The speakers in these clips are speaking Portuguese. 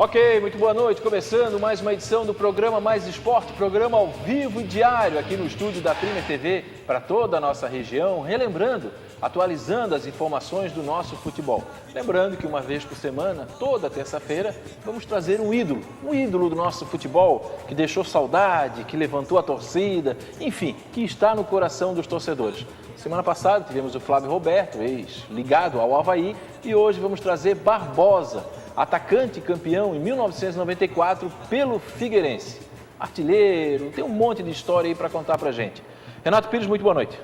Ok, muito boa noite. Começando mais uma edição do programa Mais Esporte, programa ao vivo e diário aqui no estúdio da Prima TV para toda a nossa região, relembrando, atualizando as informações do nosso futebol. Lembrando que uma vez por semana, toda terça-feira, vamos trazer um ídolo do nosso futebol, que deixou saudade, que levantou a torcida, enfim, que está no coração dos torcedores. Semana passada tivemos o Flávio Roberto, ex-ligado ao Avaí, e hoje vamos trazer Barbosa, atacante campeão em 1994 pelo Figueirense. Artilheiro, tem um monte de história aí para contar pra gente. Renato Pires, muito boa noite.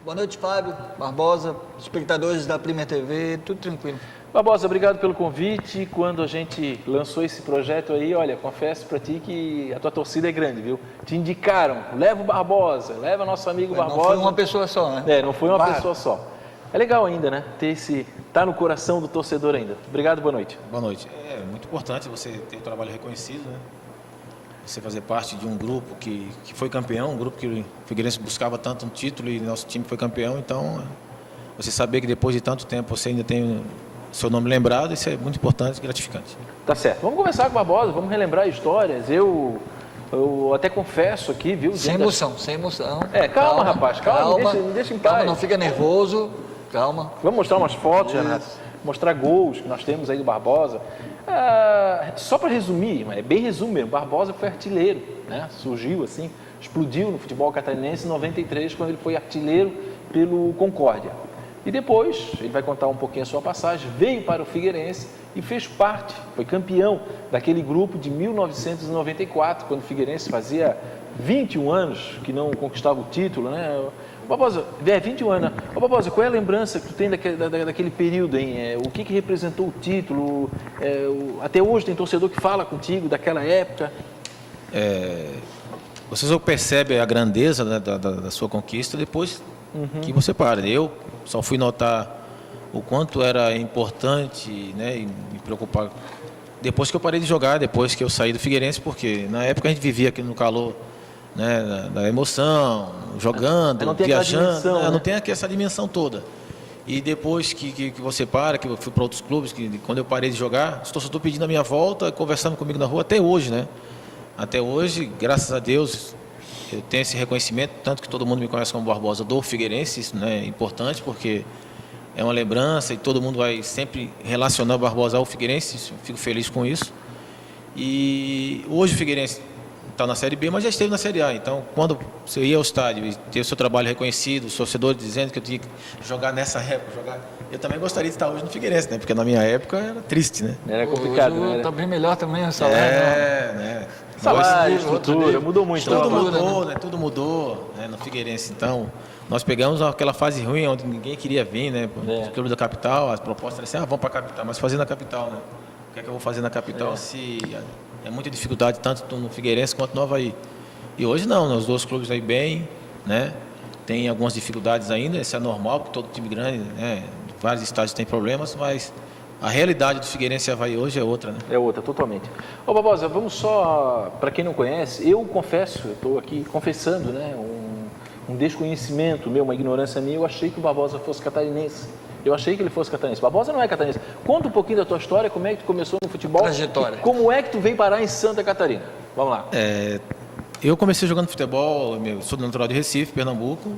Boa noite, Fábio, Barbosa, espectadores da Prima TV, tudo tranquilo. Barbosa, obrigado pelo convite. Quando a gente lançou esse projeto aí, olha, confesso pra ti que a tua torcida é grande, viu? Te indicaram, leva o Barbosa, leva nosso amigo Barbosa. Não foi uma pessoa só, né? Não foi uma pessoa só. É legal ainda, né? Tá no coração do torcedor ainda. Obrigado, boa noite. Boa noite. É muito importante você ter um trabalho reconhecido, né? Você fazer parte de um grupo que foi campeão, um grupo que o Figueirense buscava tanto um título e nosso time foi campeão. Então, você saber que depois de tanto tempo você ainda tem seu nome lembrado, isso é muito importante e gratificante. Tá certo. Vamos conversar com o Barbosa, vamos relembrar histórias. Eu até confesso aqui, viu? Sem emoção. Calma, rapaz, calma. Me deixa em paz. Calma, não fica nervoso. Calma. Vamos mostrar umas fotos, Renato. Mostrar gols que nós temos aí do Barbosa. Só para resumir, é bem resumo mesmo, Barbosa foi artilheiro, né? Surgiu assim, explodiu no futebol catarinense em 93, quando ele foi artilheiro pelo Concórdia. E depois, ele vai contar um pouquinho a sua passagem, veio para o Figueirense e fez parte, foi campeão daquele grupo de 1994, quando o Figueirense fazia 21 anos que não conquistava o título, né? Barbosa, 21 anos. Barbosa, qual é a lembrança que tu tem daquele período, hein? O que representou o título? Até hoje tem torcedor que fala contigo daquela época. Você só percebe a grandeza da sua conquista depois que você para. Eu só fui notar o quanto era importante, né, e me preocupar depois que eu parei de jogar, depois que eu saí do Figueirense, porque na época a gente vivia aqui no calor, né, da emoção, jogando, viajando, né? Não tem aqui essa dimensão toda. E depois que você para, que eu fui para outros clubes, que quando eu parei de jogar, os torcedores pedindo a minha volta, conversando comigo na rua, até hoje, né? Até hoje, graças a Deus, eu tenho esse reconhecimento, tanto que todo mundo me conhece como Barbosa do Figueirense, isso, né, é importante, porque é uma lembrança e todo mundo vai sempre relacionar o Barbosa ao Figueirense, fico feliz com isso. E hoje o Figueirense está na Série B, mas já esteve na Série A. Então, quando você ia ao estádio e ter o seu trabalho reconhecido, os torcedores dizendo que eu tinha que jogar nessa época, eu também gostaria de estar hoje no Figueirense, né? Porque na minha época era triste, né? Era complicado, hoje, né? Está bem melhor também o salário. né? Salário, estrutura, mudou muito. Tudo mudou, né? Tudo mudou, né? No Figueirense. Então, nós pegamos aquela fase ruim, onde ninguém queria vir, né? O clube da capital, as propostas eram assim, vamos para a capital, mas fazer na capital, né? O que é que eu vou fazer na capital se é muita dificuldade, tanto no Figueirense quanto no Avaí. E hoje não, né? Os dois clubes aí bem, né? Tem algumas dificuldades ainda, isso é normal, porque todo time grande, né? Vários estádios têm problemas, mas a realidade do Figueirense e Avaí hoje é outra, né? É outra, totalmente. Ô Barbosa, vamos só, para quem não conhece, eu confesso, eu estou aqui confessando, né? Um desconhecimento meu, uma ignorância minha, eu achei que o Barbosa fosse catarinense. Eu achei que ele fosse catarinense. Barbosa não é catarinense. Conta um pouquinho da tua história, como é que tu começou no futebol. Trajetória. Como é que tu veio parar em Santa Catarina? Vamos lá. Eu comecei jogando futebol, sou natural de Recife, Pernambuco.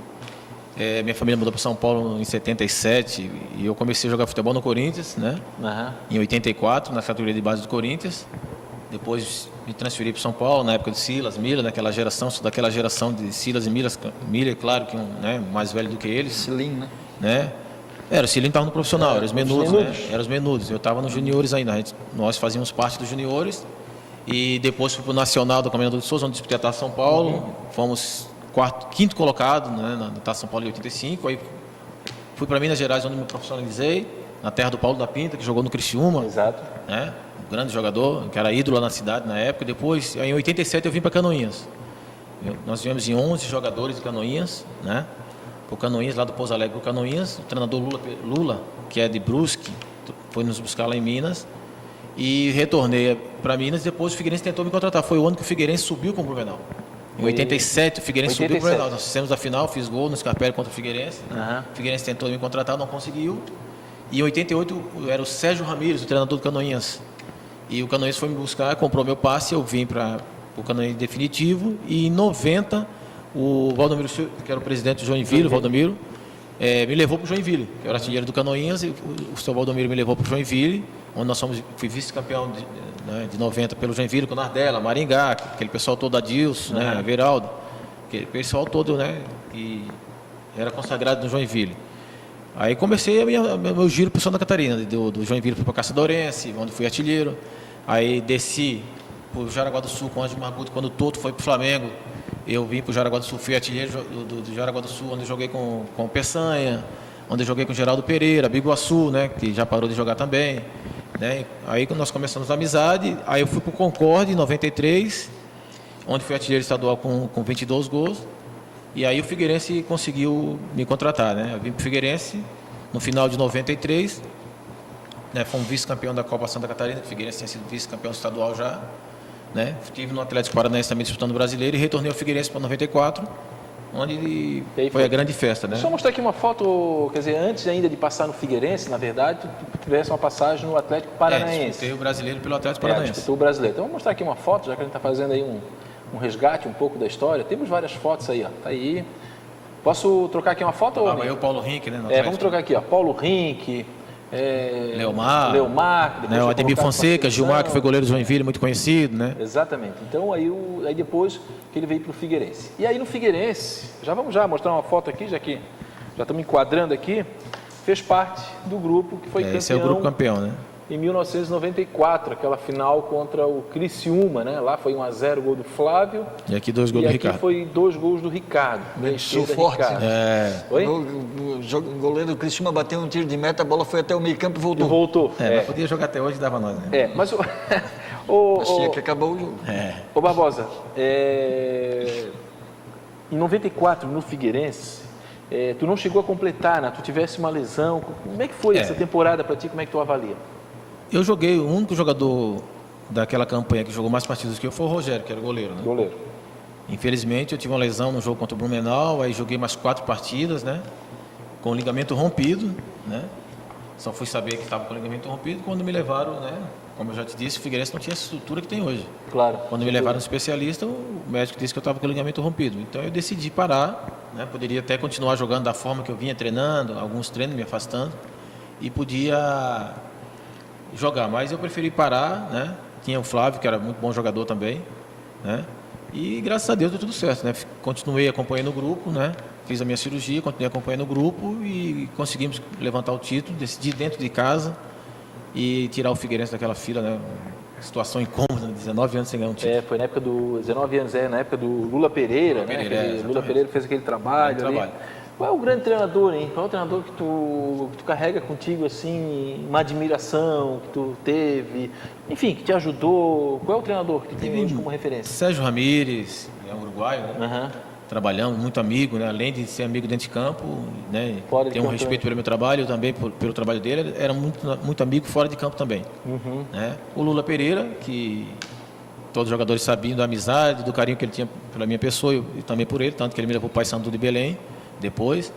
Minha família mudou para São Paulo em 77 e eu comecei a jogar futebol no Corinthians, né? Em 84, na categoria de base do Corinthians. Depois me transferi para São Paulo, na época de Silas, Miller, daquela geração de Silas e Miller, claro que mais velho do que eles. Cilim, né? O Cilim estava no profissional, eram os menudos, né? Eram os menudos. Eu estava nos juniores ainda, nós fazíamos parte dos juniores. E depois fui para o Nacional do Comendador de Souza, onde disputei a Taça São Paulo. Fomos quinto colocado, né, na Taça São Paulo em 85. Aí fui para Minas Gerais, onde me profissionalizei, na terra do Paulo da Pinta, que jogou no Criciúma. Exato. Né? Um grande jogador, que era ídolo lá na cidade na época. Depois, em 87, eu vim para Canoinhas. Nós viemos em 11 jogadores de Canoinhas, né? Para o Canoinhas, lá do Pouso Alegre para o Canoinhas. O treinador Lula, que é de Brusque, foi nos buscar lá em Minas. E retornei para Minas. Depois o Figueirense tentou me contratar. Foi o ano que o Figueirense subiu com o Blumenau. Em 87, o Figueirense subiu para o Blumenau. Nós fizemos a final, fiz gol no Scarpelli contra o Figueirense. O Figueirense tentou me contratar, não conseguiu. E em 88 era o Sérgio Ramírez, o treinador do Canoinhas. E o Canoense foi me buscar, comprou meu passe, eu vim para o Canoense definitivo. E em 90, o Valdomiro, que era o presidente do Joinville, o Valdomiro, me levou para o Joinville, que eu era artilheiro do Canoinhas, e o seu Valdomiro me levou para o Joinville, onde fui vice-campeão de 90 pelo Joinville, com Nardella, Maringá, aquele pessoal todo, Adilson, né, Veraldo, aquele pessoal todo, né, que era consagrado no Joinville. Aí comecei meu giro para Santa Catarina, do Joinville para Caçadorense, onde fui artilheiro. Aí desci para o Jaraguá do Sul com o Ângelo Marguto, quando o Toto foi para o Flamengo. Eu vim para o Jaraguá do Sul, fui artilheiro do Jaraguá do Sul, onde eu joguei com o Peçanha, onde eu joguei com o Geraldo Pereira, Biguaçu, né, que já parou de jogar também. Né? Aí nós começamos a amizade, aí eu fui para o Concorde em 93, onde fui artilheiro estadual com 22 gols. E aí o Figueirense conseguiu me contratar, né? Eu vim para o Figueirense no final de 93, né? Fui um vice-campeão da Copa Santa Catarina, o Figueirense tinha sido vice-campeão estadual já, né? Estive no Atlético Paranaense também disputando o Brasileiro e retornei ao Figueirense para 94, onde foi a grande festa, né? Deixa eu mostrar aqui uma foto, quer dizer, antes ainda de passar no Figueirense, na verdade, tu tivesse uma passagem no Atlético Paranaense. Disputei o Brasileiro pelo Atlético Paranaense. Disputou o Brasileiro. Então vamos mostrar aqui uma foto, já que a gente está fazendo aí um resgate um pouco da história. Temos várias fotos aí, ó. Tá aí. Posso trocar aqui uma foto? Aí o Paulo Rink, né? Vamos trocar aqui, ó. Paulo Rink, Leomar, né? O Ademir Fonseca, Gilmar, que foi goleiro do Joinville, muito conhecido, né? Exatamente. Então aí depois que ele veio para o Figueirense. E aí no Figueirense, vamos mostrar uma foto aqui, já que já estamos enquadrando aqui, fez parte do grupo que foi campeão. Esse é o grupo campeão, né? Em 1994, aquela final contra o Criciúma, né? Lá foi 1-0 gol do Flávio. E aqui 2 gols do Ricardo. E aqui foi 2 gols do Ricardo. Sou forte. Oi? O goleiro do Criciúma bateu um tiro de meta, a bola foi até o meio campo e voltou. Mas podia jogar até hoje, dava nós, né? Mas achei que acabou o jogo. Ô Barbosa, em 94, no Figueirense, tu não chegou a completar, né? Tu tivesse uma lesão. Como é que foi essa temporada para ti? Como é que tu avalia? Eu joguei, o único jogador daquela campanha que jogou mais partidas que eu foi o Rogério, que era o goleiro, né? Goleiro. Infelizmente, eu tive uma lesão no jogo contra o Blumenau, aí joguei mais 4 partidas, né? Com o ligamento rompido, né? Só fui saber que estava com o ligamento rompido quando me levaram, né? Como eu já te disse, o Figueirense não tinha essa estrutura que tem hoje. Claro. Quando me levaram no especialista, o médico disse que eu estava com o ligamento rompido. Então eu decidi parar, né? Poderia até continuar jogando da forma que eu vinha treinando, alguns treinos me afastando, e podia jogar, mas eu preferi parar, né? Tinha o Flávio, que era muito bom jogador também, né? E graças a Deus deu tudo certo, né? Continuei acompanhando o grupo, né? Fiz a minha cirurgia, continuei acompanhando o grupo e conseguimos levantar o título, decidir dentro de casa e tirar o Figueirense daquela fila, né? Situação incômoda, 19 anos sem ganhar um título. Foi na época do 19 anos, na época do Lula Pereira, né? Lula Pereira fez aquele trabalho ali. Qual é o grande treinador, hein? Qual é o treinador que tu carrega contigo, assim, uma admiração que tu teve, enfim, que te ajudou? Qual é o treinador que tu tem hoje como referência? Sérgio Ramírez, é um uruguaio, né? Trabalhamos, muito amigo, né? Além de ser amigo dentro de campo, né? Tem um respeito pelo meu trabalho, eu também pelo trabalho dele, era muito amigo fora de campo também. Né? O Lula Pereira, que todos os jogadores sabiam da amizade, do carinho que ele tinha pela minha pessoa e também por ele, tanto que ele me levou para o Paysandu de Belém depois.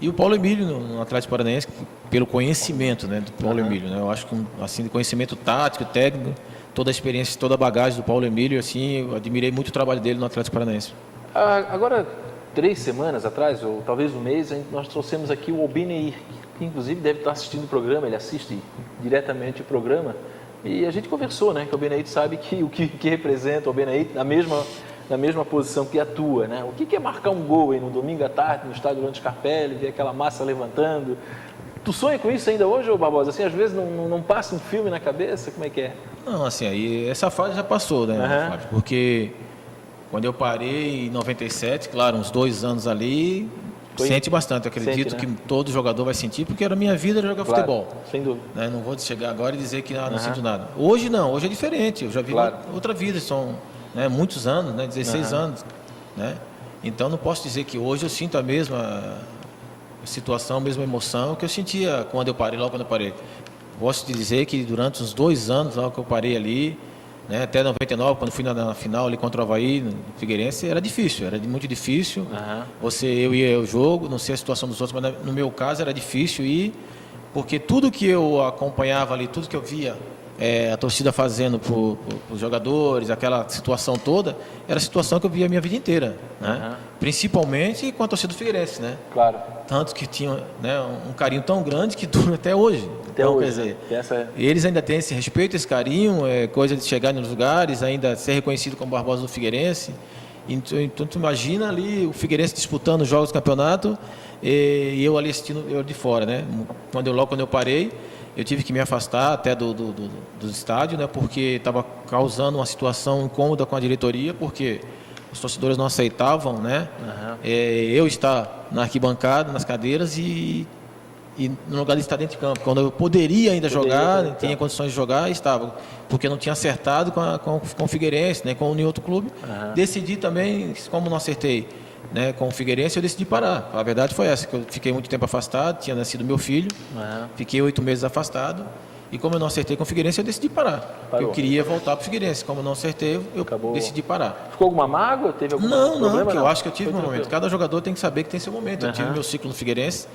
E o Paulo Emílio no Atlético Paranaense, pelo conhecimento, né, do Paulo Emílio, né? Eu acho que assim, de conhecimento tático, técnico, toda a experiência, toda a bagagem do Paulo Emílio, assim, eu admirei muito o trabalho dele no Atlético Paranaense. Agora, 3 semanas atrás, ou talvez um mês, nós trouxemos aqui o Albeneir, que inclusive deve estar assistindo o programa, ele assiste diretamente o programa, e a gente conversou, né, que o Albeneir sabe o que representa o Albeneir na mesma posição que atua, né? O que é marcar um gol aí no domingo à tarde, no estádio Leandro Scarpelli, ver aquela massa levantando? Tu sonha com isso ainda hoje, ô Barbosa? Assim, às vezes não passa um filme na cabeça? Como é que é? Não, assim, aí essa fase já passou, né, Fábio? Porque quando eu parei em 97, claro, uns 2 anos ali, sente bastante. Eu acredito que todo jogador vai sentir, porque era a minha vida jogar futebol. Sem dúvida. Né? Não vou chegar agora e dizer que não sinto nada. Hoje não, hoje é diferente. Eu já vi outra vida, são, né, muitos anos, né, 16 anos. Né? Então não posso dizer que hoje eu sinto a mesma situação, a mesma emoção que eu sentia quando eu parei, logo quando eu parei. Posso te dizer que durante uns 2 anos, logo que eu parei ali, né, até 99, quando fui na final ali contra o Avaí, no Figueirense, era difícil, era muito difícil. Eu ia ao jogo, não sei a situação dos outros, mas no meu caso era difícil ir, porque tudo que eu acompanhava ali, tudo que eu via, a torcida fazendo para os jogadores, aquela situação toda, era a situação que eu via a minha vida inteira, né? Principalmente com a torcida do Figueirense, né? Claro. Tanto que tinha, né, um carinho tão grande que dura até hoje. Até então, hoje, quer dizer, né? eles ainda têm esse respeito, esse carinho, coisa de chegar nos lugares, ainda ser reconhecido como Barbosa do Figueirense. Então tu imagina ali o Figueirense disputando os jogos do campeonato e eu ali assistindo, eu de fora, né? Quando eu parei, eu tive que me afastar até do estádio, né? Porque estava causando uma situação incômoda com a diretoria, porque os torcedores não aceitavam, né? Eu estar na arquibancada, nas cadeiras e no lugar de estar dentro de campo. Quando eu poderia ainda jogar, tinha condições de jogar, estava. Porque não tinha acertado com o Figueirense, né, com nenhum outro clube. Decidi também, como não acertei, né, com o Figueirense, eu decidi parar. A verdade foi essa, que eu fiquei muito tempo afastado, tinha nascido meu filho, fiquei 8 meses afastado. E como eu não acertei com o Figueirense, eu decidi parar. Eu queria voltar para o Figueirense. Como eu não acertei, eu decidi parar. Ficou alguma mágoa? Teve algum problema? Não, eu acho que eu tive meu momento. Cada jogador tem que saber que tem seu momento. Eu tive meu ciclo no Figueirense.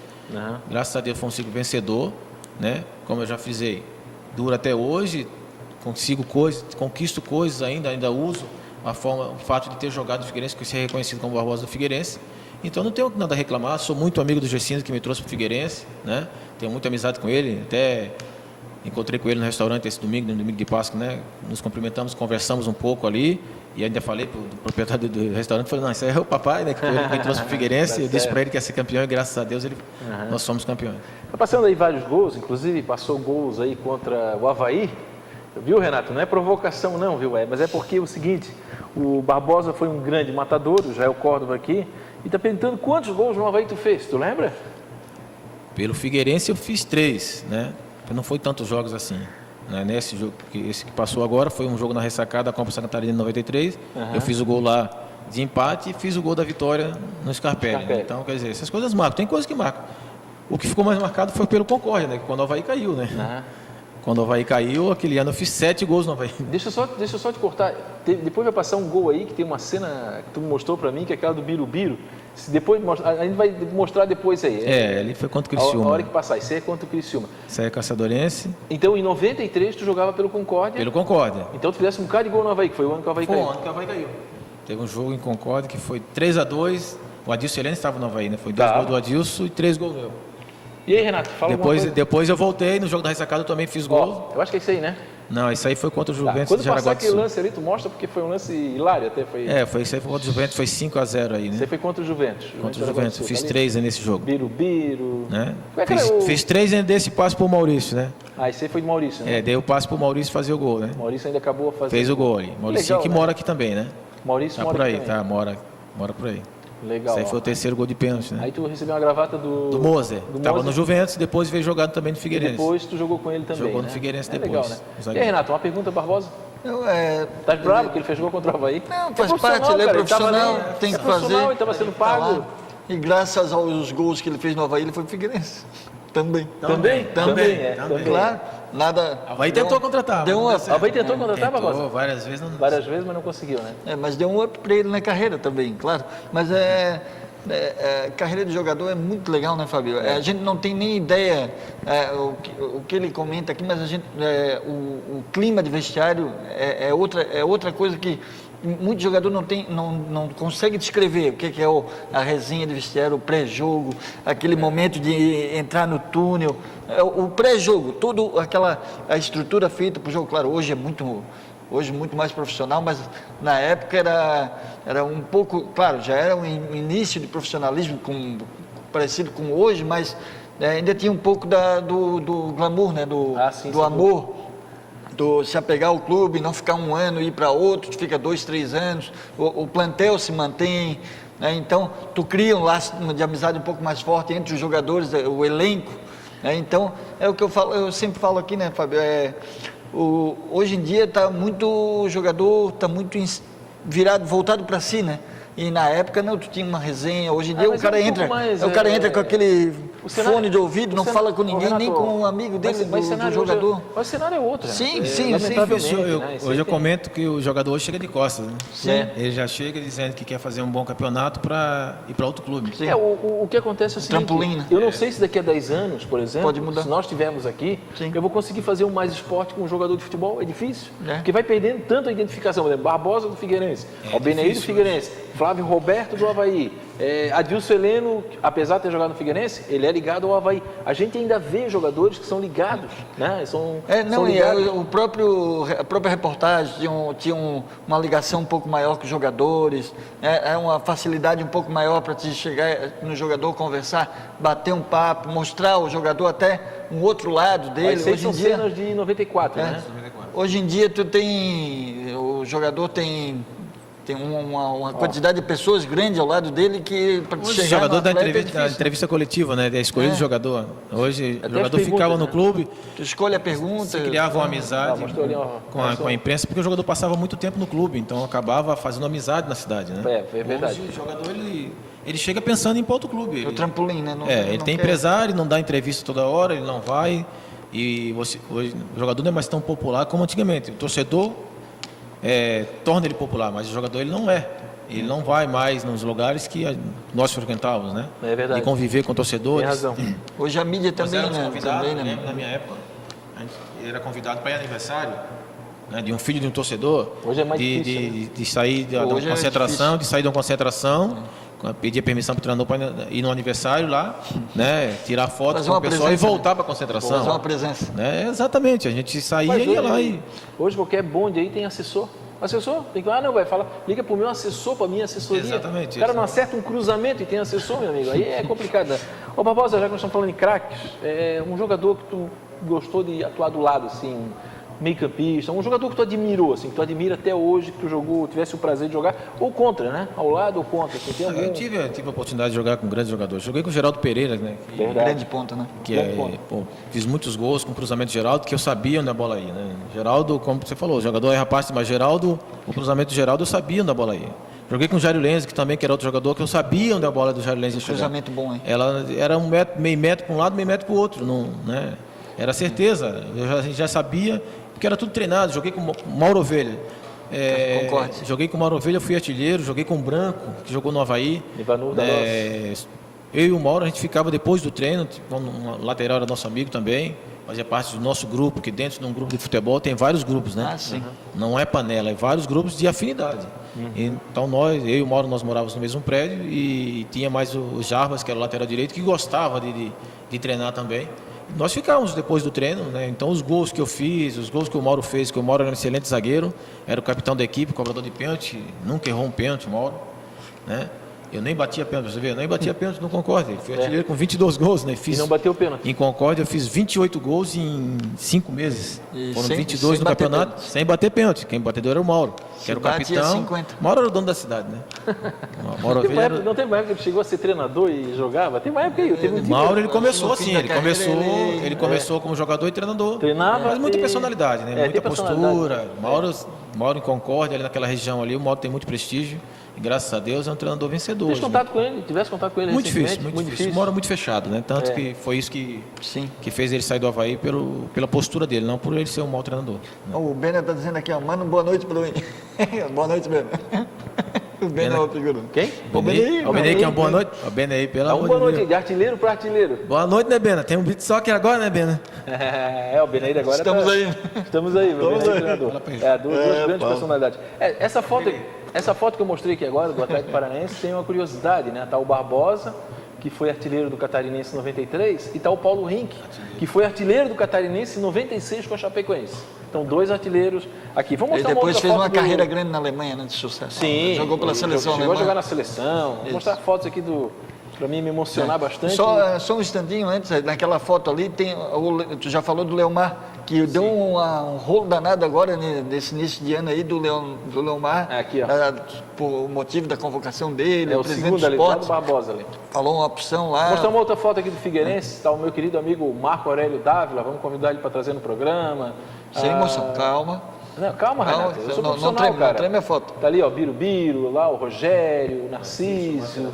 Graças a Deus foi um ciclo vencedor, né? Como eu já frisei, dura até hoje, conquisto coisas ainda uso o fato de ter jogado no Figueirense, que ser reconhecido como Barbosa do Figueirense. Então não tenho nada a reclamar, sou muito amigo do Gessino, que me trouxe para o Figueirense, né? Tenho muita amizade com ele, até encontrei com ele no restaurante esse domingo, no domingo de Páscoa, né? Nos cumprimentamos, conversamos um pouco ali. E ainda falei para o proprietário do restaurante, falei, não, isso aí é o papai, né, que me trouxe para o Figueirense. Eu disse para ele que ia ser campeão e graças a Deus nós somos campeões. Está passando aí vários gols, inclusive passou gols aí contra o Avaí. Viu, Renato? Não é provocação não, viu? Mas é porque é o seguinte, o Barbosa foi um grande matador, o Jael Córdova aqui, e está perguntando quantos gols no Avaí tu fez, tu lembra? Pelo Figueirense eu fiz 3, né? Não foi tantos jogos assim. Nesse jogo, esse que passou agora, foi um jogo na ressacada da Copa Santa Catarina em 93. Eu fiz o gol lá de empate e fiz o gol da vitória no Scarpelli. Né? Então, quer dizer, essas coisas marcam. Tem coisas que marcam. O que ficou mais marcado foi pelo Concórdia, né? Quando o Avaí caiu, né? Quando o Avaí caiu, aquele ano eu fiz 7 gols no Avaí. Deixa eu só te cortar. Depois vai passar um gol aí, que tem uma cena que tu mostrou pra mim, que é aquela do Birubiru. A gente vai mostrar depois aí. Ali foi contra o Criciúma. A hora que passar, isso aí é contra o Criciúma. Isso aí é Caçadorense. Então, em 93, tu jogava pelo Concórdia. Pelo Concórdia. Então, tu fizesse um bocado de gol no Avaí, que foi o ano que o Avaí caiu. Foi o ano que o Avaí caiu. Teve um jogo em Concórdia que foi 3-2. O Adilson Helene estava no Avaí, né? Foi 2 gols do Adilson e 3 gols meu. E aí, Renato, fala depois eu voltei, no jogo da ressacada eu também fiz gol. Eu acho que é isso aí, né? Não, isso aí foi contra o Juventus Quando de Jaraguá passar do aquele Sul. lance ali, tu mostra, porque foi um lance hilário até. Foi isso aí, foi contra o Juventus, foi 5-0 aí, né? Isso aí foi contra o Juventus. Contra o Juventus, fiz 3 nesse jogo. Birubiru. Né? Fiz 3 desse passo pro Maurício, né? Isso aí foi do Maurício, né? Dei o passe pro Maurício fazer o gol, né? Maurício ainda acabou fazendo. Fez o gol ali. Maurício que mora aqui também, né? Maurício mora por aí, aqui tá? Mora por aí. Legal. Isso aí foi o terceiro gol de pênalti, né? Aí tu recebeu uma gravata do Moser. Tava no Juventus, depois veio jogado também no Figueirense. E depois tu jogou com ele também, Jogou no Figueirense depois. Legal, né? E aí, Renato, uma pergunta, Barbosa? Tá bravo que ele fez gol contra o Avaí? Não, faz parte, ele é profissional, tem que fazer. Ele estava sendo pago. E graças aos gols que ele fez no Avaí, ele foi pro Figueirense. Também. Claro. Nada. Avaí tentou contratar. Avaí tentou contratar, Barbosa? Várias vezes, várias vezes, mas não conseguiu, né? Mas deu um up para ele na carreira também, claro. Mas carreira de jogador é muito legal, né, Fábio? A gente não tem nem ideia o que ele comenta aqui, mas o clima de vestiário é outra coisa que muito jogador não consegue descrever o que é a resenha de vestiário, o pré-jogo, aquele momento de entrar no túnel, o pré-jogo, toda a estrutura feita para o jogo. Claro, hoje muito mais profissional, mas na época era um pouco, claro, já era um início de profissionalismo parecido com hoje, mas ainda tinha um pouco do glamour, né, do amor. Se apegar ao clube, não ficar um ano e ir para outro, tu fica 2, 3 anos, o plantel se mantém, né? Então tu cria um laço de amizade um pouco mais forte entre os jogadores, o elenco, né? Então é o que eu sempre falo aqui, né, Fábio? Hoje em dia o jogador está muito virado, voltado para si, né? E na época não, tu tinha uma resenha. Hoje em dia o mas cara é um entra, pouco mais, o cara entra com aquele cenário- fone de ouvido, não fala com Ô, ninguém, Renato, nem com um amigo dele, mas do cenário jogador. Mas o cenário é outro. Sim, Renato. sim, lamentavelmente, sim. né? Isso aí Hoje eu tem- comento que o jogador hoje chega de costas, né? Sim. Ele já chega dizendo que quer fazer um bom campeonato para ir para outro clube. Sim. O que acontece é o seguinte, Trampolim, né? eu não sei se daqui a 10 anos, por exemplo, Pode mudar. se nós estivermos aqui, Sim. eu vou conseguir fazer um mais esporte com um jogador de futebol, é difícil, É. porque vai perdendo tanto a identificação, por exemplo, Barbosa do Figueirense, Albeneí do difícil Figueirense, Flávio Roberto do Avaí, Adilson Heleno, apesar de ter jogado no Figueirense, ele é ligado ao Avaí. A gente ainda vê jogadores que são ligados, né? São ligados. A própria reportagem tinha uma ligação um pouco maior com os jogadores, é uma facilidade um pouco maior para te chegar no jogador, conversar, bater um papo, mostrar ao jogador até um outro lado dele. Mas Hoje são em dia, cenas de 94, né? hoje em dia o jogador tem uma quantidade de pessoas grande ao lado dele que para Hoje o chegar jogador no da atleta é entrevista, difícil. entrevista coletiva, né? Da escolha do jogador. Hoje Até o jogador as ficava perguntas, no né? clube, Tu escolhe a pergunta. se criava uma amizade mostrou ali, ó, com a imprensa, porque o jogador passava muito tempo no clube, então acabava fazendo amizade na cidade, né? É verdade. Hoje o jogador ele chega pensando em ir para outro clube. O trampolim, né? Ele não tem quer- empresário, não dá entrevista toda hora, ele não vai. E hoje o jogador não é mais tão popular como antigamente. O torcedor torna ele popular, mas o jogador ele não é. Ele não vai mais nos lugares que nós frequentávamos, né? É verdade. De conviver com torcedores. Tem razão. Hoje a mídia Nós também, éramos né? convidados, Também, eu né? lembro, na minha época, a gente era convidado para ir aniversário, né, de um filho de um torcedor. Hoje é mais de, difícil, de sair de uma Hoje é concentração, de sair de uma concentração, pedir permissão para o treinador para ir no aniversário lá, né, tirar foto Fazer com uma o pessoal presença, e voltar para a concentração. Fazer uma presença. Né, exatamente, a gente saía Mas e ia lá e... hoje qualquer bonde aí tem assessor. Assessor, tem que não vai falar, liga pro meu assessor, pra minha assessoria. Exatamente, O cara não acerta um cruzamento e tem assessor, meu amigo. Aí é complicado, né? Ô Barbosa, já que nós estamos falando em craques, um jogador que tu gostou de atuar do lado, assim, meio campista, um jogador que tu admirou, assim, que tu admira até hoje, que tu jogou, tivesse o prazer de jogar, ou contra, né? Ao lado ou contra, assim, tem algum... Eu tive a oportunidade de jogar com grandes jogadores. Joguei com o Geraldo Pereira, né? Verdade. Grande ponta, né? Fiz muitos gols com o cruzamento de Geraldo, que eu sabia onde a bola ia, né? Geraldo, como você falou, o jogador é rapaz, mas Geraldo, o cruzamento de Geraldo eu sabia onde a bola ia. Joguei com o Jairo Lenz, que também que era outro jogador, que eu sabia onde a bola do Jairo Lenz ia chegar. Cruzamento bom, hein? Ela era meio metro para um lado, meio metro para o outro, não, né? Era certeza, eu já sabia, porque era tudo treinado. Joguei com o Mauro Ovelha. Concorde. Joguei com o Mauro Ovelha, fui artilheiro, joguei com o Branco, que jogou no Avaí. Ivanur da Eu e o Mauro, a gente ficava depois do treino, um lateral era nosso amigo também, fazia parte do nosso grupo, que dentro de um grupo de futebol tem vários grupos, né? Ah, sim. Não é panela, é vários grupos de afinidade. Então eu e o Mauro, nós morávamos no mesmo prédio e tinha mais o Jarbas, que era o lateral direito, que gostava de treinar também. Nós ficávamos depois do treino, né? Então os gols que eu fiz, os gols que o Mauro fez, que o Mauro era um excelente zagueiro, era o capitão da equipe, cobrador de pênalti, nunca errou um pênalti, o Mauro, né? Eu nem batia pênalti, você vê, eu nem batia pênalti no Concórdia. Fui artilheiro com 22 gols, né? E não bateu o pênalti. Em Concórdia eu fiz 28 gols em 5 meses. E Foram sem 22 no bater campeonato, pênalti. sem bater pênalti. Quem batedor era o Mauro, que era o batia capitão. 50. O Mauro era o dono da cidade, né? O Mauro Tem uma Ovelha época, não tem uma época que ele chegou a ser treinador e jogava? Tem uma época aí, teve um o Mauro, ele começou no fim assim, da ele carreira, começou, ele- começou como jogador e treinador. Treinava Mas muita e- personalidade, né? É, Muita tem personalidade. postura. Mauro em Concórdia, ali naquela região ali, o Mauro tem muito prestígio. E graças a Deus é um treinador vencedor. Tivesse hoje, contato com ele? Tivesse contato com ele Muito difícil, recentemente? muito difícil. O Mauro é muito fechado, né? Tanto É. que foi isso que Sim. fez ele sair do Avaí pela postura dele, não por ele ser um mau treinador. O Bena está dizendo aqui, ó, manda boa noite para mim. Boa noite, Bena. O Bena é o figura. Quem? O Benei, O Benei que é uma boa noite. O Benei, pelo Dá amor uma boa de noite, Deus. de artilheiro para artilheiro. Boa noite, né, Bena? Tem um beat soccer agora, né, Bena? O Beneide agora Estamos tá... aí. Estamos aí, meu Estamos Beneide aí. treinador. Fala pra ele. Duas grandes Paulo. personalidades. Essa foto que eu mostrei aqui agora, do Atlético Paranaense, tem uma curiosidade, né? Tá o Barbosa, que foi artilheiro do Catarinense em 93, e tá o Paulo Rink, que foi artilheiro do Catarinense em 96 com a Chapecoense. Então, dois artilheiros aqui. Vamos Ele mostrar depois outra fez foto uma do- carreira grande na Alemanha, né, de sucesso. Sim. Jogou pela seleção Chegou a jogar alemã. na seleção. Vou mostrar fotos aqui para mim me emocionar bastante. Só um instantinho antes, naquela foto ali, tu já falou do Leomar, que deu um rolo danado agora, nesse início de ano aí, do Leomar, Aqui, ó. por motivo da convocação dele, É o presidente segundo do ali, lá do esporte, Barbosa ali. falou uma opção lá. Vou mostrar uma outra foto aqui do Figueirense, está o meu querido amigo Marco Aurélio Dávila, vamos convidar ele para trazer no programa. Sem emoção, calma. Não, calma, Renato. Eu sou não profissional, treme, cara. não treme a foto. Tá ali, ó, Birubiru, lá o Rogério, o Narciso,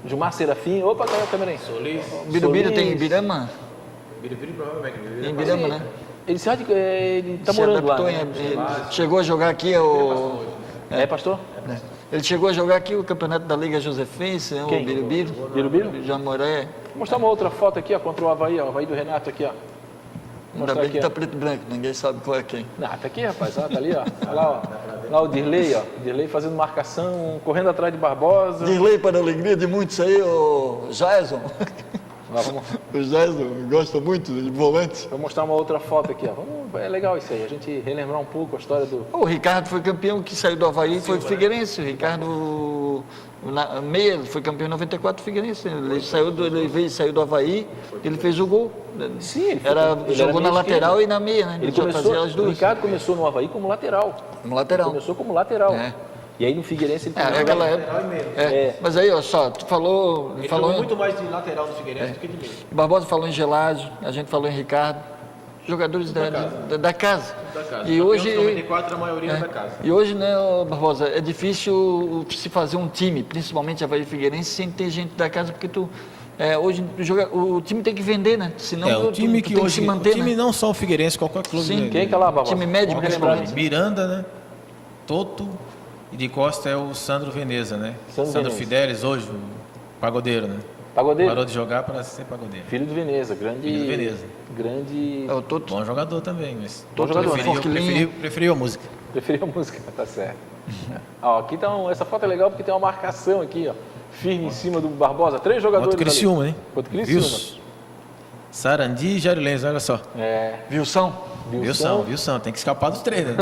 Gilmar Serafim. Opa, caiu a câmera aí. Solis. Birubiru tem Ibirama? Biribiri provavelmente. Em Ibirama, né? Ele tá Se morando lá. adaptou, Né? ele chegou a jogar aqui É, pastor? Ele chegou a jogar aqui o campeonato da Liga Josefense, né, Quem? o Birubiru. Birubiru? Jamoré. Vou mostrar uma outra foto aqui, ó, contra o Avaí, ó, o Avaí do Renato aqui, ó. Vou Ainda mostrar bem que aqui, tá ó. preto e branco, ninguém sabe qual é quem. Não, tá aqui, rapaz, ó, tá ali, ó. Olha lá, ó. Lá o Dirley, ó. Dirley fazendo marcação, correndo atrás de Barbosa. Dirley, para a alegria de muitos aí, o Jason. Lá, vamos, O Jason gosta muito de volante. vou mostrar uma outra foto aqui, ó. É legal isso aí, a gente relembrar um pouco a história do... O Ricardo foi campeão, que saiu do Avaí, foi Figueirense. O Ricardo Meia, ele foi campeão em 94 Figueirense. Ele saiu do Avaí, ele fez o gol. Sim, ele foi- Jogou ele na era meia lateral esquerda. e na meia, né? Ele só começou, fazia as o duas. Ricardo começou no Avaí como lateral. No lateral. Começou como lateral. É. E aí no Figueirense ele Aquela época. Mas aí, ó, só, tu falou. Ele falou jogou em, muito mais de lateral no Figueirense do que de meio. Barbosa falou em Gelásio, a gente falou em Ricardo. Jogadores da casa. Da casa. E hoje. 94 a maioria da casa. E hoje, né, ô Barbosa, é difícil se fazer um time, principalmente Avaí e Figueirense, sem ter gente da casa, porque hoje o time tem que vender, né? Senão O time tu que tem hoje. se manter, O time né? não só o Figueirense, qualquer clube. Sim, né? Quem que é lá, Barbosa? Time médio, Vamos relembrar principalmente. aqui. Miranda, né? Toto e de Costa é o Sandro Veneza, né? Sandro Veneza. Fidelis, hoje, o pagodeiro, né? Pagodeiro? Parou de jogar para ser pagodeiro. Filho do Veneza, grande... Filho do Veneza. Grande... É o Toto. Bom jogador também, mas Bom jogador, preferiu a música. Preferi a música, tá certo. Ó, aqui tá essa foto é legal porque tem uma marcação aqui, ó. Firme em cima do Barbosa. 3 jogadores Contra o Criciúma, ali. hein? Contra o Criciúma. Wilson, Sarandi e Jairo Lenz, olha só. É. Wilson. Wilson, tem que escapar dos 3, né?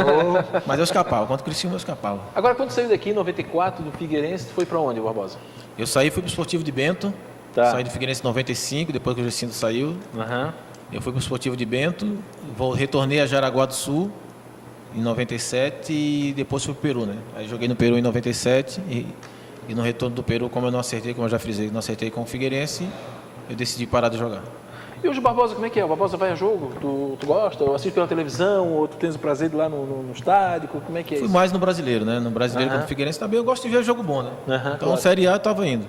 Mas eu escapava, contra o Criciúma eu escapava. Agora, quando saiu daqui em 94 do Figueirense, tu foi pra onde, Barbosa? Eu saí, fui pro Esportivo de Bento, saí do Figueirense em 95, depois que o Jacinto saiu. Aham. Eu fui pro Esportivo de Bento, retornei a Jaraguá do Sul em 97 e depois fui pro Peru, né? Aí joguei no Peru em 97 e no retorno do Peru, como eu não acertei, como eu já frisei, não acertei com o Figueirense, eu decidi parar de jogar. E hoje o Barbosa, como é que é? O Barbosa vai a jogo? Tu gosta? Ou assiste pela televisão? Ou tu tens o prazer de ir lá no estádio? Como é que é Fui isso? mais no Brasileiro, né? No Brasileiro, como o Figueirense também, eu gosto de ver jogo bom, né? Então, claro. a Série A eu estava indo.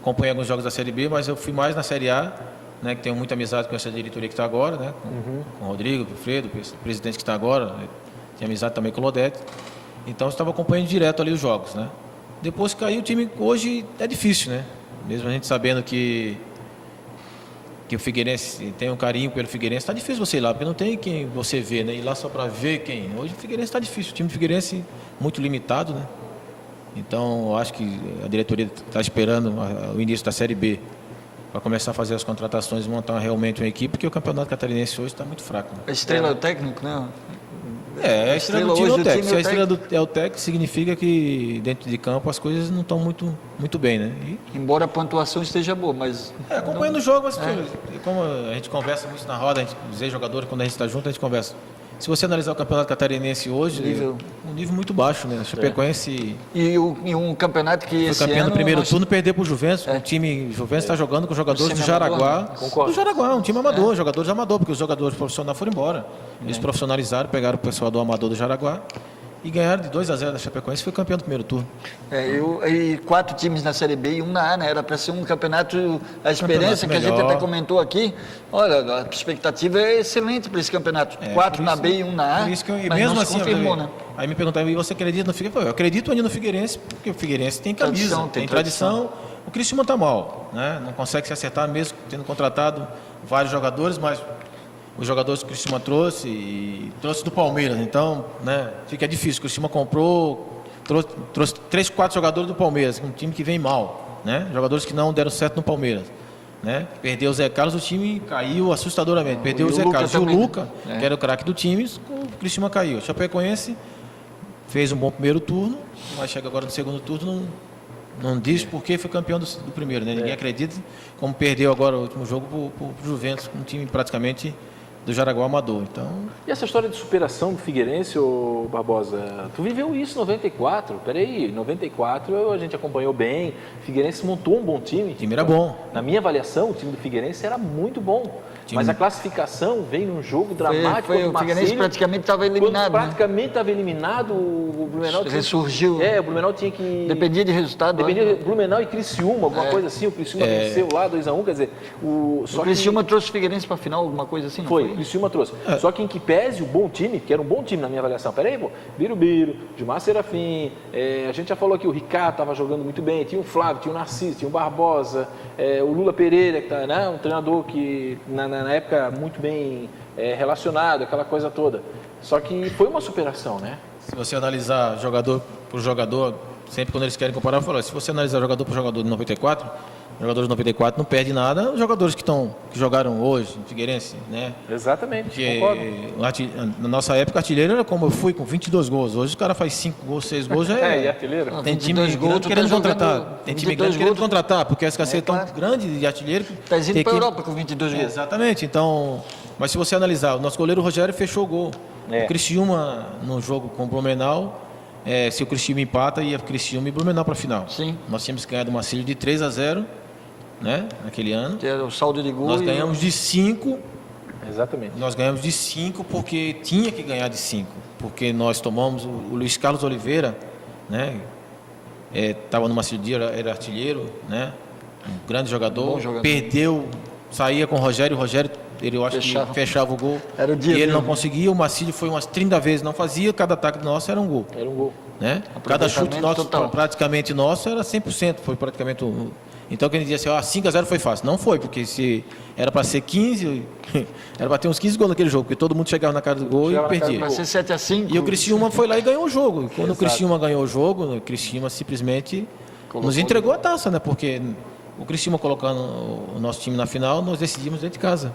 Acompanhei alguns jogos da Série B, mas eu fui mais na Série A, né? Que tenho muita amizade com essa diretoria que está agora, né? Com o Rodrigo, com o Fredo, o presidente que está agora. Né? Tenho amizade também com o Lodete. Então, eu estava acompanhando direto ali os jogos, né? Depois que caiu, o time hoje é difícil, né? Mesmo a gente sabendo que o Figueirense tem um carinho pelo Figueirense, está difícil você ir lá, porque não tem quem você vê, né? Ir lá só para ver quem. Hoje o Figueirense está difícil, o time do Figueirense muito limitado, né? Então, eu acho que a diretoria está esperando o início da Série B para começar a fazer as contratações e montar realmente uma equipe, porque o Campeonato Catarinense hoje está muito fraco. Né? A estrela é o técnico, né? A estrela do time é hoje o do técnico. time Se é a o estrela é o técnico, significa que dentro de campo as coisas não estão muito bem, né? Embora a pontuação esteja boa, mas... Acompanhando o jogo, mas como a gente conversa muito na roda, a gente, os ex-jogadores, quando a gente está junto, a gente conversa. Se você analisar o Campeonato Catarinense hoje, um nível muito baixo, né? A Chapecoense E um campeonato que foi esse campeão ano... no primeiro nós- turno, perdeu para o Juventus. O time Juventus está jogando com jogadores do semi-amador, Jaraguá. né? Concordo. Do Jaraguá, um time amador, jogadores amador, porque os jogadores profissionais foram embora. Eles profissionalizaram, pegaram o pessoal do amador do Jaraguá e ganharam de 2-0 da Chapecoense e foi campeão do primeiro turno. E 4 times na Série B e um na A, né? Era para ser um campeonato, a experiência que a gente melhor. até comentou aqui. Olha, a expectativa é excelente para esse campeonato. 4 por na isso- B e um na A, por isso que mas mesmo não assim, se confirmou, eu- né? Aí me perguntaram, e você acredita no Figueirense? Eu acredito ainda no Figueirense, porque o Figueirense tem camisa, Tradição, tem tradição. O Criciúma está mal, né? Não consegue se acertar mesmo tendo contratado vários jogadores, mas os jogadores que o Criciúma trouxe e trouxe do Palmeiras, então, né? Fica difícil. O Criciúma comprou, trouxe 3, 4 jogadores do Palmeiras, um time que vem mal, né? Jogadores que não deram certo no Palmeiras. Né? Perdeu o Zé Carlos, o time caiu assustadoramente. Perdeu E o o Zé Luca Carlos. E o também, Luca, né? que era o craque do time, o Criciúma caiu. O Chapecoense fez um bom primeiro turno, mas chega agora no segundo turno, não diz porque foi campeão do primeiro. Né? Ninguém acredita como perdeu agora o último jogo para o Juventus, um time praticamente do Jaraguá amador. Então, E essa história de superação do Figueirense, ô Barbosa, tu viveu isso em 94? Peraí, em 94 a gente acompanhou bem, o Figueirense montou um bom time. o time era bom. Na minha avaliação, o time do Figueirense era muito bom. Mas a classificação veio num jogo dramático. O Figueirense praticamente estava eliminado. Praticamente estava eliminado, o Blumenau ressurgiu. O Blumenau tinha que... Dependia de resultado. Dependia de Blumenau e Criciúma, alguma coisa assim. O Criciúma venceu lá 2-1, quer dizer... O Criciúma trouxe o Figueirense para a final, alguma coisa assim, não foi? O Criciúma trouxe. Só que em que pese o bom time, que era um bom time na minha avaliação. Peraí, pô, Birubiru, Gilmar Serafim, a gente já falou aqui, o Ricardo estava jogando muito bem, tinha o Flávio, tinha o Narciso, tinha o Barbosa, o Lula Pereira, que tá, né, um treinador que na época muito bem relacionado, aquela coisa toda. Só que foi uma superação, né? Se você analisar jogador por jogador, sempre quando eles querem comparar, eu falo, se você analisar jogador por jogador de 94, jogadores de 94 não perde nada, os jogadores que jogaram hoje, no Figueirense, né? Exatamente, concordo. Na nossa época, artilheiro era como eu fui, com 22 gols. Hoje o cara faz 5 gols, 6 gols, já e artilheiro? Tem time grande querendo contratar. Tem time grande querendo contratar, porque a escassez é tão grande de artilheiro. Está indo para a Europa com 22 gols. Exatamente, então... Mas se você analisar, o nosso goleiro Rogério fechou o gol. O Criciúma, no jogo com o Blumenau, se o Criciúma empata, ia Criciúma e Blumenau para a final. Sim. Nós tínhamos ganhado uma Marcílio de 3-0, né, naquele ano. Que era o saldo de gol. Nós ganhamos de 5. Exatamente. Nós ganhamos de 5 porque tinha que ganhar de 5. Porque nós tomamos o Luiz Carlos Oliveira, né? Estava no Marcílio, era artilheiro, né? Um grande jogador. Perdeu, saía com o Rogério. Eu acho que fechava o gol. Era o dia e ele não conseguia. O Marcílio foi umas 30 vezes, não fazia. Cada ataque nosso era um gol. Era um gol. Né? Cada chute nosso, praticamente nosso, era 100%. Foi praticamente Então, quem dizia assim, 5-0 foi fácil. Não foi, porque se era para ser 15, era para ter uns 15 gols naquele jogo, porque todo mundo chegava na cara do gol e perdia. Para ser 7-5. E o Criciúma foi lá e ganhou o jogo. Quando o Criciúma ganhou o jogo, o Criciúma simplesmente nos entregou a taça, né? Porque o Criciúma colocando o nosso time na final, nós decidimos dentro de casa.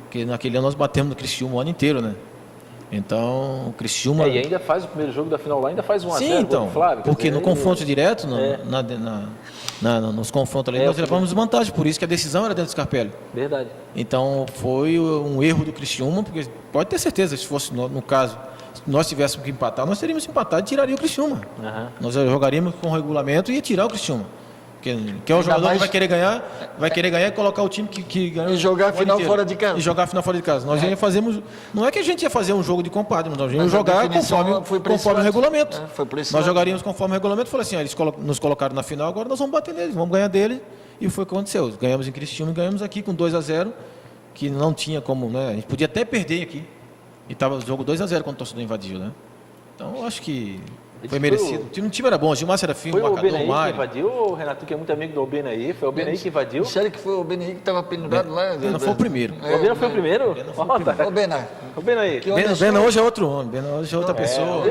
Porque naquele ano nós batemos no Criciúma o ano inteiro, né? Então, o Criciúma... E ainda faz o primeiro jogo da final lá, ainda faz 1-0. Sim, então, Flávio, porque no confronto direto, nos confrontos ali, nós levamos vantagem, por isso que a decisão era dentro do Scarpelli. Verdade. Então, foi um erro do Criciúma, porque pode ter certeza, se fosse no caso, se nós tivéssemos que empatar, nós teríamos empatado e tiraria o Criciúma. Nós jogaríamos com o regulamento e ia tirar o Criciúma. Que é o jogador que vai querer ganhar e colocar o time que ganhou. E jogar a final fora de casa. E jogar a final fora de casa. Nós já fazemos. Não é que a gente ia fazer um jogo de compadre, nós íamos jogar conforme o regulamento. Nós jogaríamos conforme o regulamento. Falei assim, eles nos colocaram na final, agora nós vamos bater neles, vamos ganhar deles. E foi o que aconteceu. Ganhamos em Criciúma e ganhamos aqui com 2-0, que não tinha como, né? A gente podia até perder aqui. E estava o jogo 2-0 quando o torcedor invadiu, né? Então eu acho que foi merecido. O time era bom, o Gilmar Serafim, o Bacador, o Mário. Que invadiu, Renato, que é muito amigo do Obenaí, foi o Obenaí que invadiu? Sério que foi o Obenaí que estava pendurado lá? Não foi o primeiro. O Obenaí foi o primeiro? O Obenaí. Bena hoje é outro homem, Bena hoje é outra pessoa.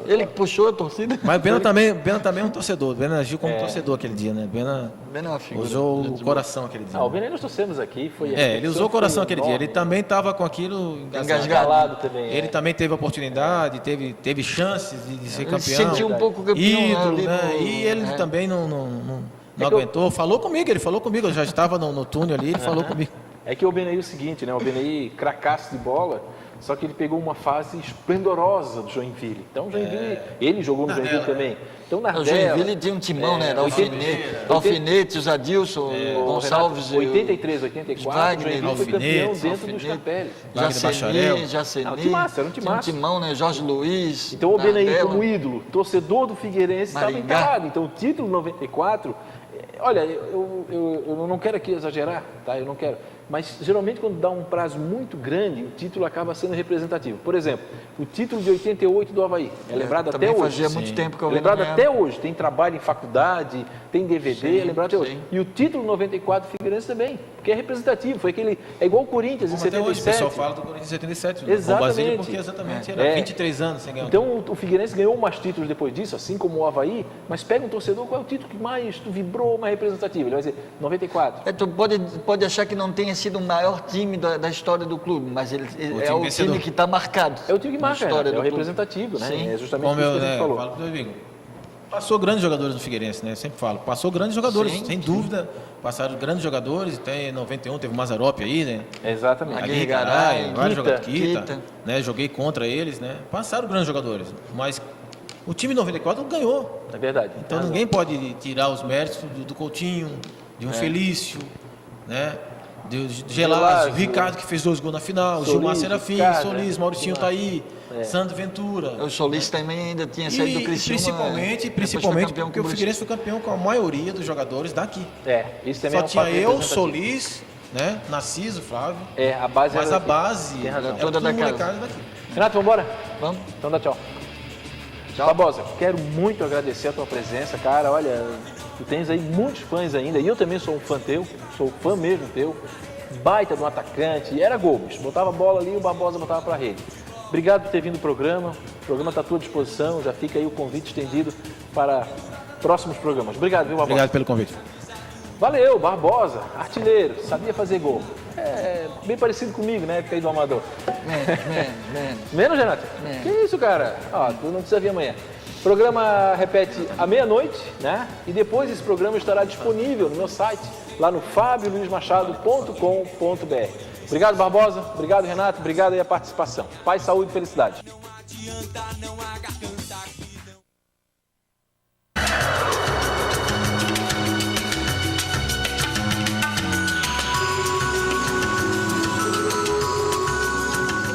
Ele que puxou a torcida. Mas Bena também é um torcedor, Bena agiu como torcedor aquele dia, né? Bena usou o coração aquele dia. O Obenaí nós torcemos aqui. Ele usou o coração aquele dia, ele também estava com aquilo engasgado também. Ele também teve oportunidade, teve chances de ser campeão. Sentiu um pouco campeão. Ídolo, né? E ele também não aguentou. Falou comigo, eu já estava no túnel ali, ele falou comigo. É que o Obenaí é o seguinte, né? O Obenaí cracaço de bola, só que ele pegou uma fase esplendorosa do Joinville. Então, Joinville, ele jogou no Joinville também. Então, o Joinville tinha um timão, né? Alfinete, os Adilson, Gonçalves, 83, 84, o Joinville foi campeão dentro do Scarpelli. Jaceni, era um timaço. Tinha um timão, né? Jorge Luiz. Então, o Obenaí, como ídolo, torcedor do Figueirense, estava encarado. Então, o título 94... Olha, eu não quero aqui exagerar, tá? Eu não quero. Mas, geralmente, quando dá um prazo muito grande, o título acaba sendo representativo. Por exemplo, o título de 88 do Avaí. É lembrado até hoje. Fazia muito tempo que eu lembrado até hoje. Tem trabalho em faculdade, tem DVD, é lembrado até hoje. E o título 94 do Figueirense também, porque é representativo. Foi aquele... É igual o Corinthians em 77. Hoje, o pessoal fala do Corinthians em 77. Exatamente. Porque era 23 anos sem ganhar. Então, o Figueirense ganhou mais títulos depois disso, assim como o Avaí. Mas pega um torcedor, qual é o título que mais tu vibrou, mais representativo? Ele vai dizer 94. Tu pode achar que não tenha sido o maior time da história do clube, mas ele é o time que está marcado. É o time que marca, é o representativo, né? Sim. É justamente isso que a gente falou. Falo pro amigo. Passou grandes jogadores no Figueirense, né? Sempre falo. Passou grandes jogadores, sem dúvida. Passaram grandes jogadores. Até em 91 teve o Mazzaropi aí, né? Exatamente. Aguirre Garay, vários jogadores. Kita, né? Joguei contra eles, né? Passaram grandes jogadores. Mas o time de 94 ganhou. É verdade. Então ninguém pode tirar os méritos do Coutinho, de um Felício, né? Gelásio, Ricardo, que fez 2 gols na final, Gilmar Serafim, Ricardo, Solis, Mauricinho tá aí, Sandro Ventura. O Solis também ainda tinha saído do Criciúma. Principalmente porque o Figueirense foi campeão com a maioria dos jogadores daqui. Isso também Só é um tinha fato eu, representativo. Solis, né? Narciso, Flávio. A base Mas era a daqui. base Tem razão. era Toda tudo da casa. molecada daqui. Renato, vamos embora? Vamos? Então dá tchau. Tchau. Barbosa, quero muito agradecer a tua presença, cara. Olha, tu tens aí muitos fãs ainda, e eu também sou um fã teu, sou fã mesmo teu. Baita de um atacante, e era gol, bicho. Botava a bola ali e o Barbosa botava pra rede. Obrigado por ter vindo o programa está à tua disposição, já fica aí o convite estendido para próximos programas. Obrigado, viu, Barbosa? Obrigado pelo convite. Valeu, Barbosa, artilheiro, sabia fazer gol. Bem parecido comigo, né, época aí do Amador. Menos, Renato? Que isso, cara? Tu não precisa vir amanhã. O programa repete à meia-noite, né? E depois esse programa estará disponível no meu site, lá no fabioluizmachado.com.br. Obrigado, Barbosa. Obrigado, Renato. Obrigado aí a participação. Paz, saúde e felicidade. Não adianta, não há garganta.